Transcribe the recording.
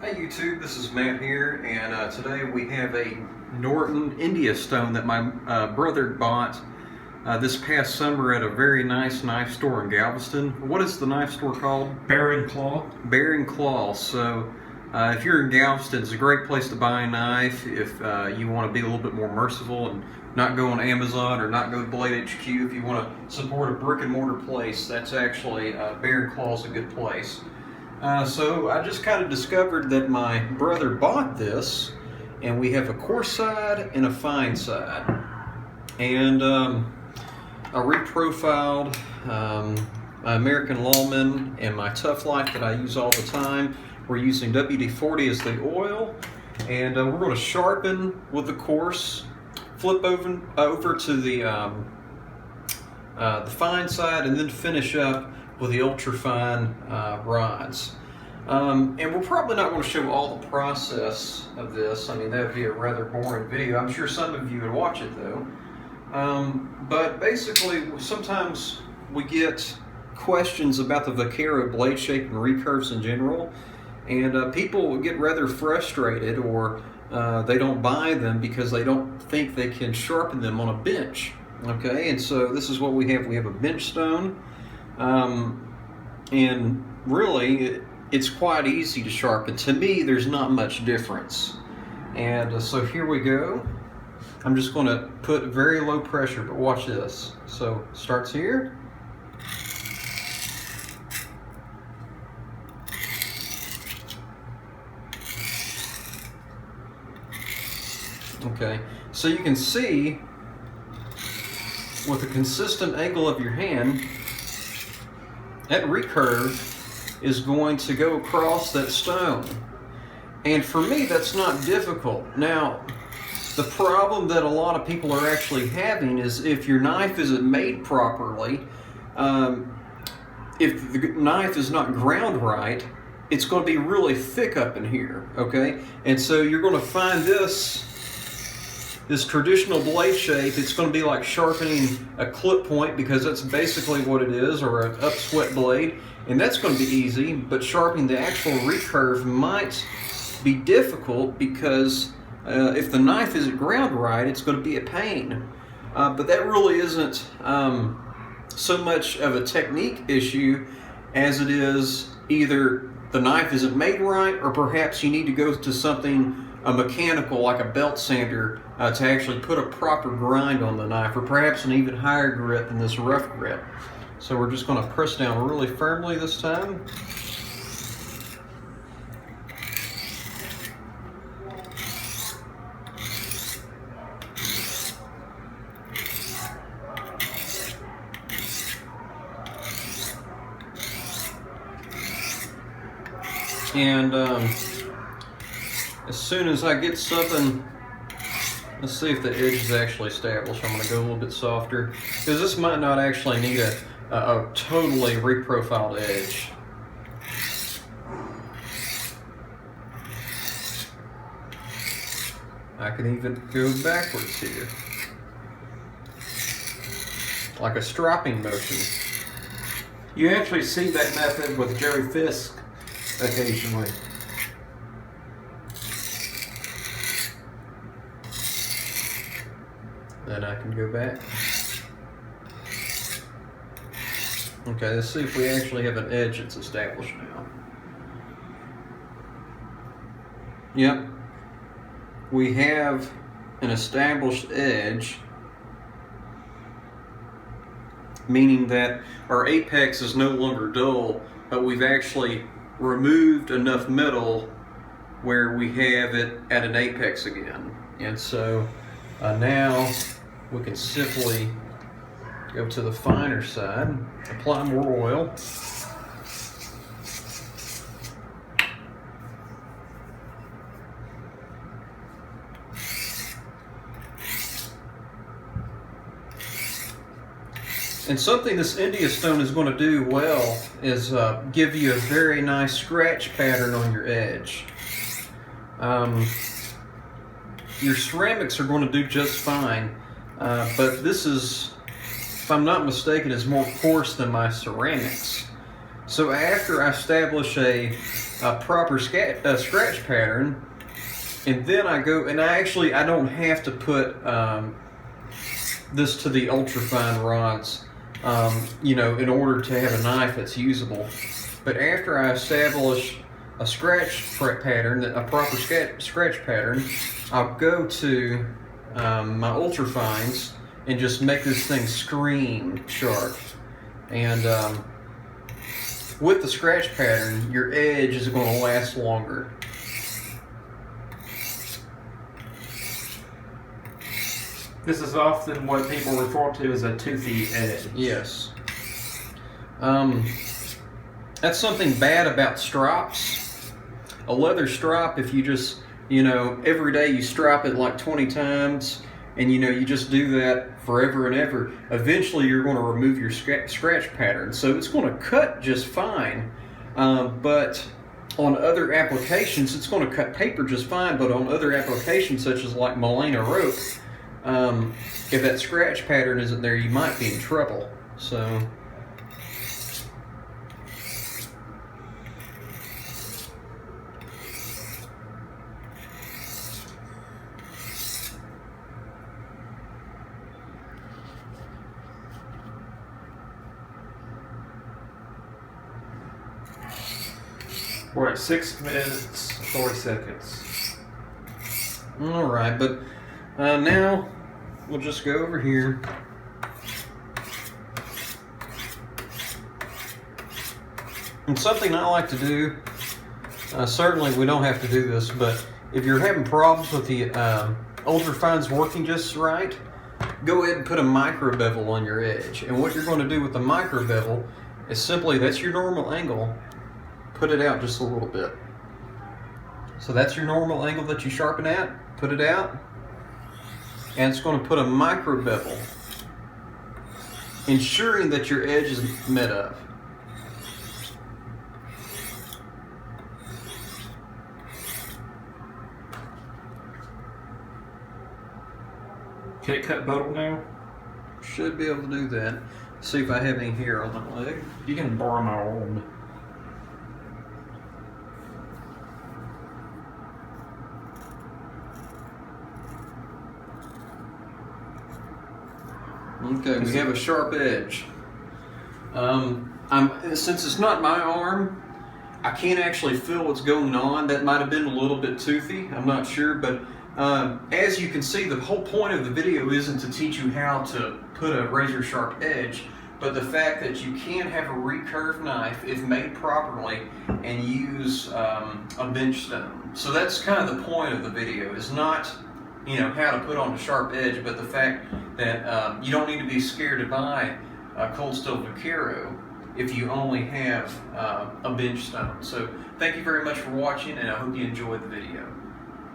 Hey YouTube, this is Matt here, and today we have a Norton India stone that my brother bought this past summer at a very nice knife store in Galveston. What is the knife store called? Bear & Claw. Bear & Claw. So if you're in Galveston, it's a great place to buy a knife if you want to be a little bit more merciful and not go on Amazon or not go to Blade HQ. If you want to support a brick and mortar place, that's actually Bear & Claw is a good place. So I just kind of discovered that my brother bought this, and we have a coarse side and a fine side. And I reprofiled my American Lawman and my Tough Life that I use all the time. We're using WD-40 as the oil, and we're going to sharpen with the coarse, flip over to the fine side, and then finish up with the ultra fine rods. And we're probably not going to show all the process of this. I mean, that would be a rather boring video. I'm sure some of you would watch it though. But basically, sometimes we get questions about the Vaquero blade shape and recurves in general, and people get rather frustrated, or they don't buy them because they don't think they can sharpen them on a bench. Okay, and so this is what we have. We have a bench stone. And really, it's quite easy to sharpen. To me, there's not much difference. And so here we go. I'm just going to put very low pressure, but watch this. So starts here. Okay, so you can see with a consistent angle of your hand, that recurve is going to go across that stone. And for me, that's not difficult. Now, the problem that a lot of people are actually having is if your knife isn't made properly, if the knife is not ground right, it's going to be really thick up in here, okay? And so you're going to find this traditional blade shape, it's going to be like sharpening a clip point, because that's basically what it is, or an upswept blade, and that's going to be easy. But sharpening the actual recurve might be difficult, because if the knife isn't ground right, it's going to be a pain. But that really isn't so much of a technique issue as it is either the knife isn't made right, or perhaps you need to go to something mechanical like a belt sander to actually put a proper grind on the knife, or perhaps an even higher grit than this rough grit. So we're just going to press down really firmly this time. And as soon as I get something, let's see if the edge is actually established. I'm going to go a little bit softer, because this might not actually need a totally reprofiled edge. I can even go backwards here, like a stropping motion. You actually see that method with Jerry Fisk occasionally. Then I can go back. Okay, let's see if we actually have an edge that's established now. Yep. We have an established edge, meaning that our apex is no longer dull, but we've actually removed enough metal where we have it at an apex again. And so now we can simply go to the finer side, apply more oil. And something this India stone is going to do well is give you a very nice scratch pattern on your edge. Your ceramics are going to do just fine, but this is, if I'm not mistaken, is more coarse than my ceramics. So after I establish a a proper scratch pattern, and then I go, and I don't have to put this to the ultra fine rods, you know, in order to have a knife that's usable. But after I establish a scratch pattern, a proper scratch pattern, I'll go to my ultra fines and just make this thing scream sharp. And with the scratch pattern, your edge is going to last longer. This is often what people refer to as a toothy edge. Yes. That's something bad about stripes. A leather stripe, if you just, you know, every day you stripe it like 20 times, and you know, you just do that forever and ever, eventually you're going to remove your scratch pattern. So it's going to cut just fine, but on other applications, it's going to cut paper just fine, but on other applications, such as like Mullena rope, if that scratch pattern isn't there, you might be in trouble. So we're at 6 minutes 40 seconds. all right, but now we'll just go over here. And something I like to do, certainly we don't have to do this, but if you're having problems with the ultra fines working just right, go ahead and put a micro bevel on your edge. And what you're going to do with the micro bevel is simply, that's your normal angle, put it out just a little bit. So that's your normal angle that you sharpen at, put it out, and it's going to put a micro bevel, ensuring that your edge is met up. Can it cut buttle now? Should be able to do that. See if I have any hair on my leg. You can borrow my arm. Okay, we have a sharp edge. Since it's not my arm, I can't actually feel what's going on. That might have been a little bit toothy, I'm not sure, but as you can see, the whole point of the video isn't to teach you how to put a razor sharp edge, but the fact that you can have a recurved knife if made properly and use a bench stone. So that's kind of the point of the video, is not, you know, how to put on a sharp edge, but the fact that you don't need to be scared to buy a Cold Steel Vaquero if you only have a bench stone. So thank you very much for watching, and I hope you enjoyed the video.